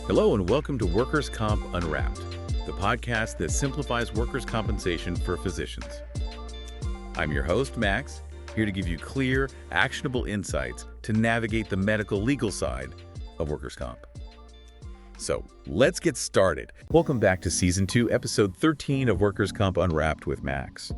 Hello and welcome to Workers Comp Unwrapped, the podcast that simplifies workers' compensation for physicians. I'm your host, Max, here to give you clear, actionable insights to navigate the medical legal side of workers' comp. So let's get started. Welcome back to Season 2, Episode 13 of Workers Comp Unwrapped with Max.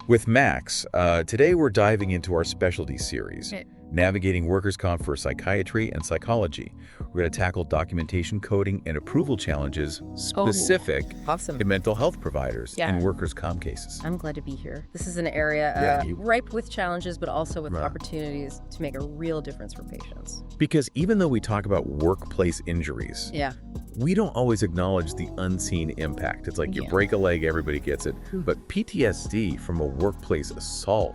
With Max, today we're diving into our specialty series, Navigating Workers' Comp for Psychiatry and Psychology. We're going to tackle documentation, coding, and approval challenges specific to mental health providers in workers' comp cases. I'm glad to be here. This is an area ripe with challenges, but also with opportunities to make a real difference for patients. Because even though we talk about workplace injuries, we don't always acknowledge the unseen impact. It's like you break a leg, everybody gets it. But PTSD from a workplace assault,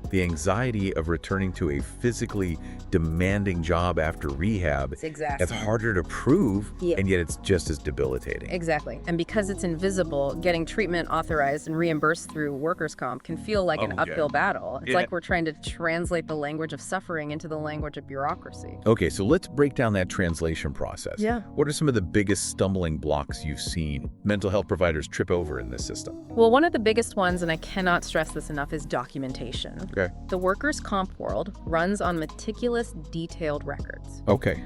the anxiety of returning to a physically demanding job after rehab, it's harder to prove, and yet it's just as debilitating. Exactly. And because it's invisible, getting treatment authorized and reimbursed through workers' comp can feel like an uphill battle. It's like we're trying to translate the language of suffering into the language of bureaucracy. Okay, so let's break down that translation process. What are some of the biggest stumbling blocks you've seen mental health providers trip over in this system? Well, one of the biggest ones, and I cannot stress this enough, is documentation. The workers' comp world runs on meticulous, detailed records.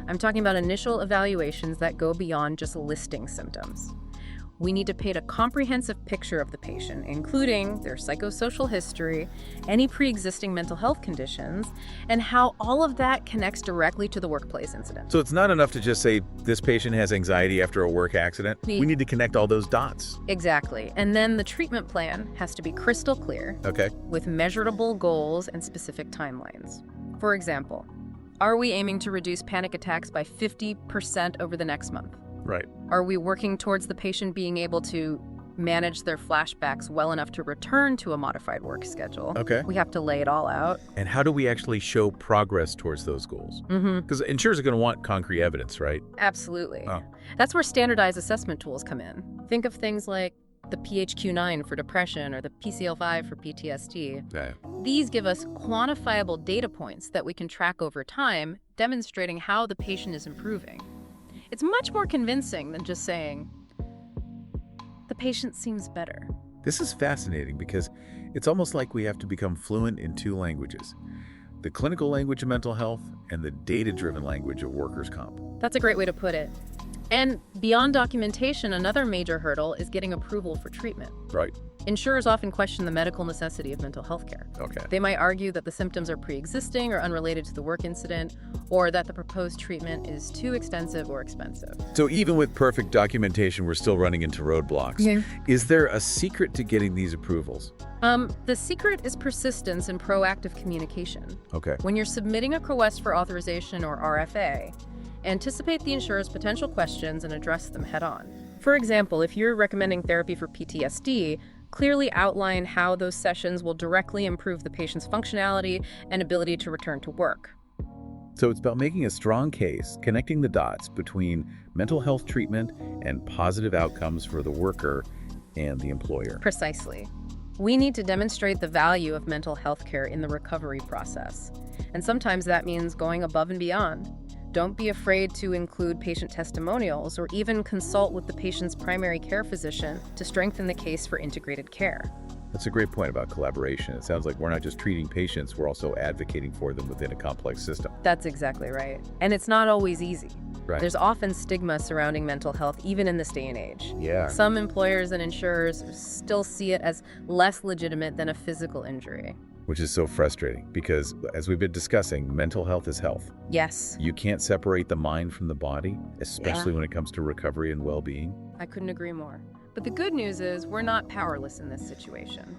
I'm talking about initial evaluations that go beyond just listing symptoms. We need to paint a comprehensive picture of the patient, including their psychosocial history, any pre-existing mental health conditions, and how all of that connects directly to the workplace incident. So it's not enough to just say, this patient has anxiety after a work accident. We need to connect all those dots. Exactly. And then the treatment plan has to be crystal clear, with measurable goals and specific timelines. For example, are we aiming to reduce panic attacks by 50% over the next month? Are we working towards the patient being able to manage their flashbacks well enough to return to a modified work schedule? We have to lay it all out. And how do we actually show progress towards those goals? Because insurers are going to want concrete evidence, right? Absolutely. That's where standardized assessment tools come in. Think of things like the PHQ-9 for depression or the PCL-5 for PTSD. These give us quantifiable data points that we can track over time, demonstrating how the patient is improving. It's much more convincing than just saying, the patient seems better. This is fascinating because it's almost like we have to become fluent in two languages: the clinical language of mental health and the data-driven language of workers' comp. That's a great way to put it. And beyond documentation, another major hurdle is getting approval for treatment. Insurers often question the medical necessity of mental health care. They might argue that the symptoms are pre-existing or unrelated to the work incident, or that the proposed treatment is too extensive or expensive. So even with perfect documentation, we're still running into roadblocks. Is there a secret to getting these approvals? The secret is persistence and proactive communication. When you're submitting a request for authorization or RFA, anticipate the insurer's potential questions and address them head-on. For example, if you're recommending therapy for PTSD, clearly outline how those sessions will directly improve the patient's functionality and ability to return to work. So it's about making a strong case, connecting the dots between mental health treatment and positive outcomes for the worker and the employer. Precisely. We need to demonstrate the value of mental health care in the recovery process. And sometimes that means going above and beyond. Don't be afraid to include patient testimonials or even consult with the patient's primary care physician to strengthen the case for integrated care. That's a great point about collaboration. It sounds like we're not just treating patients, we're also advocating for them within a complex system. That's exactly right. And it's not always easy. There's often stigma surrounding mental health, even in this day and age. Some employers and insurers still see it as less legitimate than a physical injury. Which is so frustrating because, as we've been discussing, mental health is health. You can't separate the mind from the body, especially when it comes to recovery and well-being. I couldn't agree more. But the good news is we're not powerless in this situation.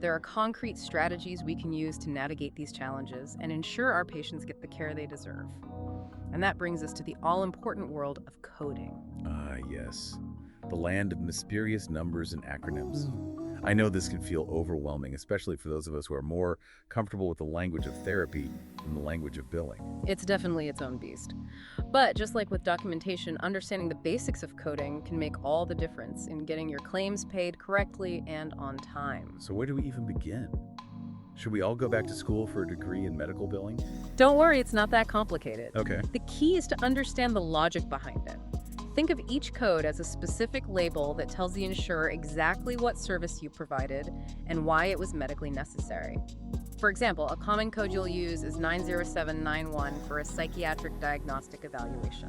There are concrete strategies we can use to navigate these challenges and ensure our patients get the care they deserve. And that brings us to the all-important world of coding. Yes. The land of mysterious numbers and acronyms. I know this can feel overwhelming, especially for those of us who are more comfortable with the language of therapy than the language of billing. It's definitely its own beast. But just like with documentation, understanding the basics of coding can make all the difference in getting your claims paid correctly and on time. So where do we even begin? Should we all go back to school for a degree in medical billing? Don't worry, it's not that complicated. Okay. The key is to understand the logic behind it. Think of each code as a specific label that tells the insurer exactly what service you provided and why it was medically necessary. For example, a common code you'll use is 90791 for a psychiatric diagnostic evaluation.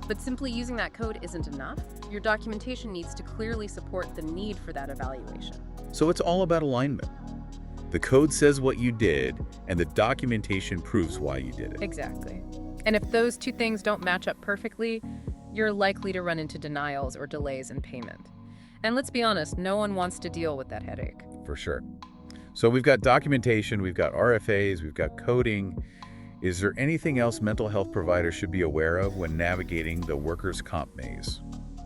But simply using that code isn't enough. Your documentation needs to clearly support the need for that evaluation. So it's all about alignment. The code says what you did, and the documentation proves why you did it. Exactly. And if those two things don't match up perfectly, you're likely to run into denials or delays in payment. And let's be honest, no one wants to deal with that headache. For sure. So we've got documentation, we've got RFAs, we've got coding. Is there anything else mental health providers should be aware of when navigating the workers' comp maze?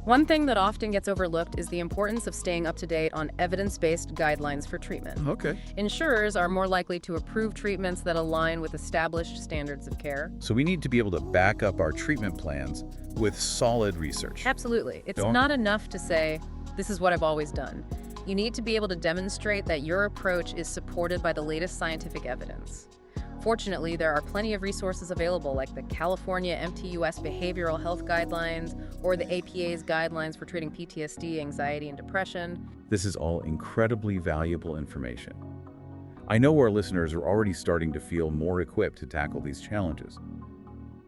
One thing that often gets overlooked is the importance of staying up to date on evidence-based guidelines for treatment. Okay. Insurers are more likely to approve treatments that align with established standards of care. So we need to be able to back up our treatment plans with solid research. Absolutely. It's not enough to say, this is what I've always done. You need to be able to demonstrate that your approach is supported by the latest scientific evidence. Fortunately, there are plenty of resources available like the California MTUS Behavioral Health Guidelines or the APA's Guidelines for Treating PTSD, Anxiety, and Depression. This is all incredibly valuable information. I know our listeners are already starting to feel more equipped to tackle these challenges.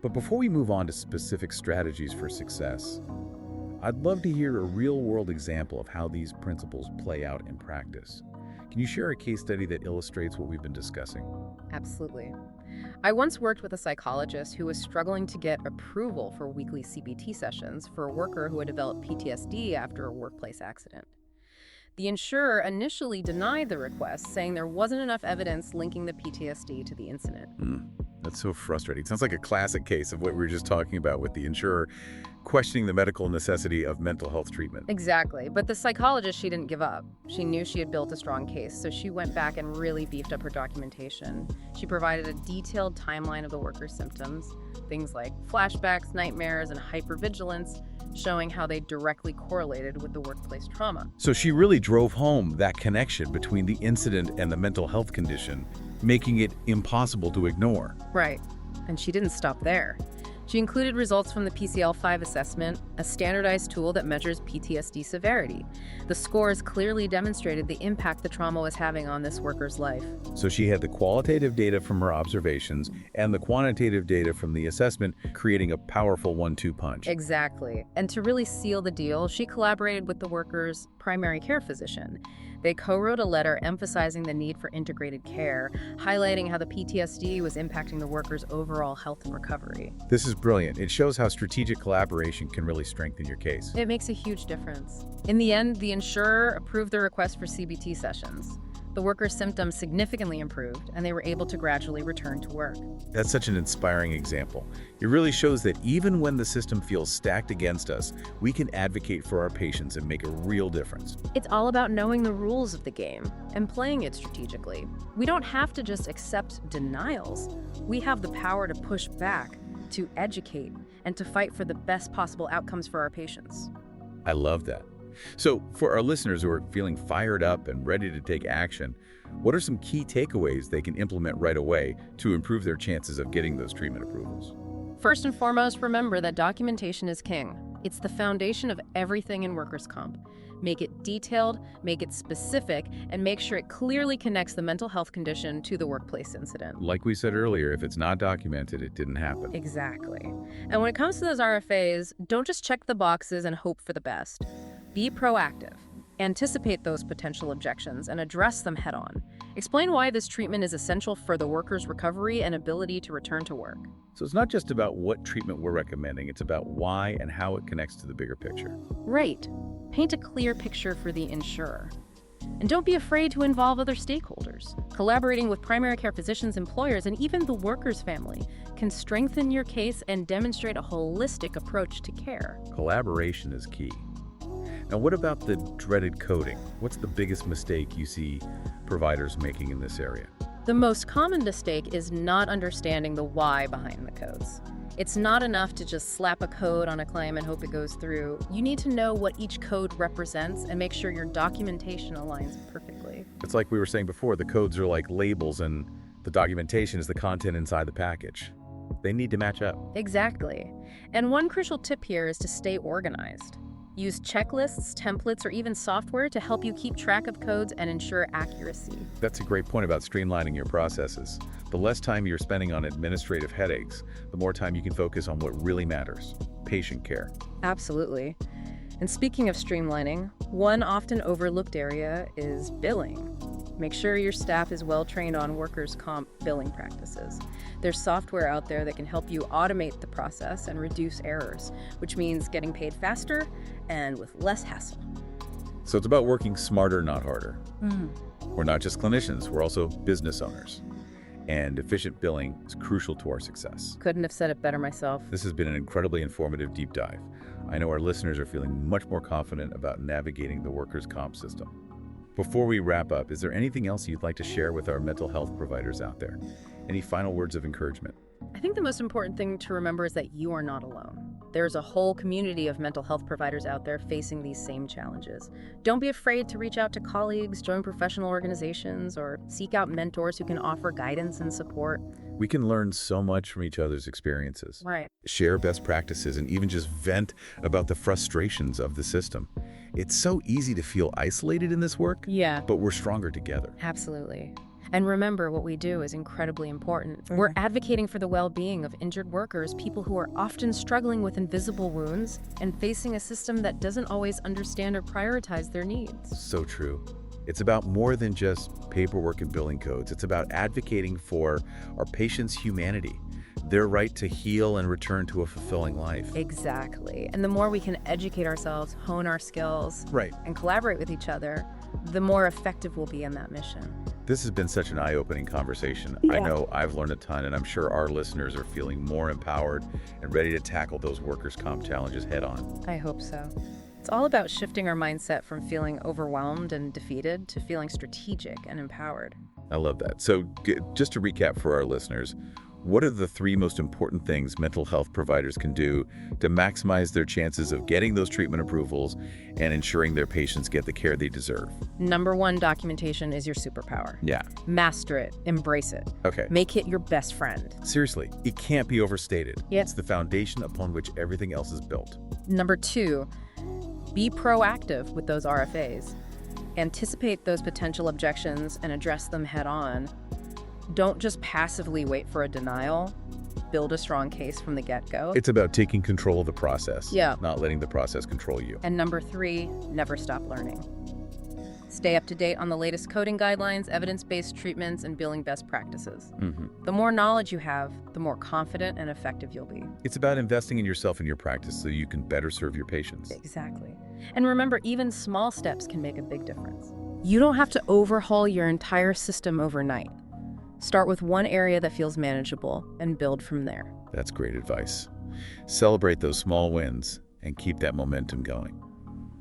But before we move on to specific strategies for success, I'd love to hear a real-world example of how these principles play out in practice. Can you share a case study that illustrates what we've been discussing? Absolutely. I once worked with a psychologist who was struggling to get approval for weekly CBT sessions for a worker who had developed PTSD after a workplace accident. The insurer initially denied the request, saying there wasn't enough evidence linking the PTSD to the incident. That's so frustrating. Sounds like a classic case of what we were just talking about with the insurer questioning the medical necessity of mental health treatment. Exactly. But the psychologist, she didn't give up. She knew she had built a strong case, so she went back and really beefed up her documentation. She provided a detailed timeline of the worker's symptoms, things like flashbacks, nightmares, and hypervigilance, showing how they directly correlated with the workplace trauma. So she really drove home that connection between the incident and the mental health condition, making it impossible to ignore. Right. And she didn't stop there. She included results from the PCL-5 assessment, a standardized tool that measures PTSD severity. The scores clearly demonstrated the impact the trauma was having on this worker's life. So she had the qualitative data from her observations and the quantitative data from the assessment, creating a powerful 1-2 punch. Exactly. And to really seal the deal, she collaborated with the worker's primary care physician. They co-wrote a letter emphasizing the need for integrated care, highlighting how the PTSD was impacting the worker's overall health and recovery. This is brilliant. It shows how strategic collaboration can really strengthen your case. It makes a huge difference. In the end, the insurer approved the request for CBT sessions. The worker's symptoms significantly improved, and they were able to gradually return to work. That's such an inspiring example. It really shows that even when the system feels stacked against us, we can advocate for our patients and make a real difference. It's all about knowing the rules of the game and playing it strategically. We don't have to just accept denials. We have the power to push back, to educate, and to fight for the best possible outcomes for our patients. I love that. So for our listeners who are feeling fired up and ready to take action, what are some key takeaways they can implement right away to improve their chances of getting those treatment approvals? First and foremost, remember that documentation is king. It's the foundation of everything in workers' comp. Make it detailed, make it specific, and make sure it clearly connects the mental health condition to the workplace incident. Like we said earlier, if it's not documented, it didn't happen. Exactly. And when it comes to those RFAs, don't just check the boxes and hope for the best. Be proactive. Anticipate those potential objections and address them head-on. Explain why this treatment is essential for the worker's recovery and ability to return to work. So it's not just about what treatment we're recommending, it's about why and how it connects to the bigger picture. Right. Paint a clear picture for the insurer. And don't be afraid to involve other stakeholders. Collaborating with primary care physicians, employers, and even the worker's family can strengthen your case and demonstrate a holistic approach to care. Collaboration is key. Now, what about the dreaded coding? What's the biggest mistake you see providers making in this area? The most common mistake is not understanding the why behind the codes. It's not enough to just slap a code on a claim and hope it goes through. You need to know what each code represents and make sure your documentation aligns perfectly. It's like we were saying before, the codes are like labels and the documentation is the content inside the package. They need to match up. Exactly. And one crucial tip here is to stay organized. Use checklists, templates, or even software to help you keep track of codes and ensure accuracy. That's a great point about streamlining your processes. The less time you're spending on administrative headaches, the more time you can focus on what really matters: patient care. Absolutely. And speaking of streamlining, one often overlooked area is billing. Make sure your staff is well trained on workers' comp billing practices. There's software out there that can help you automate the process and reduce errors, which means getting paid faster and with less hassle. So it's about working smarter, not harder. We're not just clinicians, we're also business owners. And efficient billing is crucial to our success. Couldn't have said it better myself. This has been an incredibly informative deep dive. I know our listeners are feeling much more confident about navigating the workers' comp system. Before we wrap up, is there anything else you'd like to share with our mental health providers out there? Any final words of encouragement? I think the most important thing to remember is that you are not alone. There's a whole community of mental health providers out there facing these same challenges. Don't be afraid to reach out to colleagues, join professional organizations, or seek out mentors who can offer guidance and support. We can learn so much from each other's experiences. Right. Share best practices and even just vent about the frustrations of the system. It's so easy to feel isolated in this work, Yeah. but we're stronger together. Absolutely. And remember, what we do is incredibly important. We're advocating for the well-being of injured workers, people who are often struggling with invisible wounds and facing a system that doesn't always understand or prioritize their needs. So true. It's about more than just paperwork and billing codes. It's about advocating for our patients' humanity, their right to heal and return to a fulfilling life. Exactly. And the more we can educate ourselves, hone our skills, and collaborate with each other, the more effective we'll be in that mission. This has been such an eye-opening conversation. I know I've learned a ton, and I'm sure our listeners are feeling more empowered and ready to tackle those workers' comp challenges head on. I hope so. It's all about shifting our mindset from feeling overwhelmed and defeated to feeling strategic and empowered. I love that. So just to recap for our listeners, what are the 3 most important things mental health providers can do to maximize their chances of getting those treatment approvals and ensuring their patients get the care they deserve? Number 1, documentation is your superpower. Yeah. Master it. Embrace it. Okay. Make it your best friend. Seriously, it can't be overstated. Yep. It's the foundation upon which everything else is built. Number 2, be proactive with those RFAs. Anticipate those potential objections and address them head on. Don't just passively wait for a denial. Build a strong case from the get-go. It's about taking control of the process, Yeah. not letting the process control you. And number 3, never stop learning. Stay up to date on the latest coding guidelines, evidence-based treatments, and billing best practices. The more knowledge you have, the more confident and effective you'll be. It's about investing in yourself and your practice so you can better serve your patients. Exactly. And remember, even small steps can make a big difference. You don't have to overhaul your entire system overnight. Start with one area that feels manageable and build from there. That's great advice. Celebrate those small wins and keep that momentum going.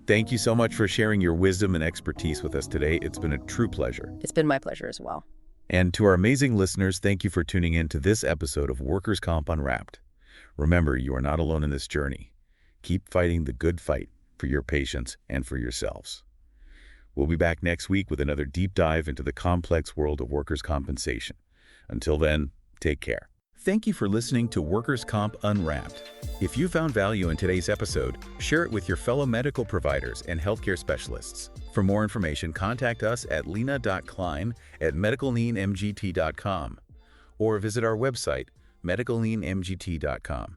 Thank you so much for sharing your wisdom and expertise with us today. It's been a true pleasure. It's been my pleasure as well. And to our amazing listeners, thank you for tuning in to this episode of Workers Comp Unwrapped. Remember, you are not alone in this journey. Keep fighting the good fight for your patients and for yourselves. We'll be back next week with another deep dive into the complex world of workers' compensation. Until then, take care. Thank you for listening to Workers' Comp Unwrapped. If you found value in today's episode, share it with your fellow medical providers and healthcare specialists. For more information, contact us at lena.klein@medicallienmgt.com or visit our website, medicallienmgt.com.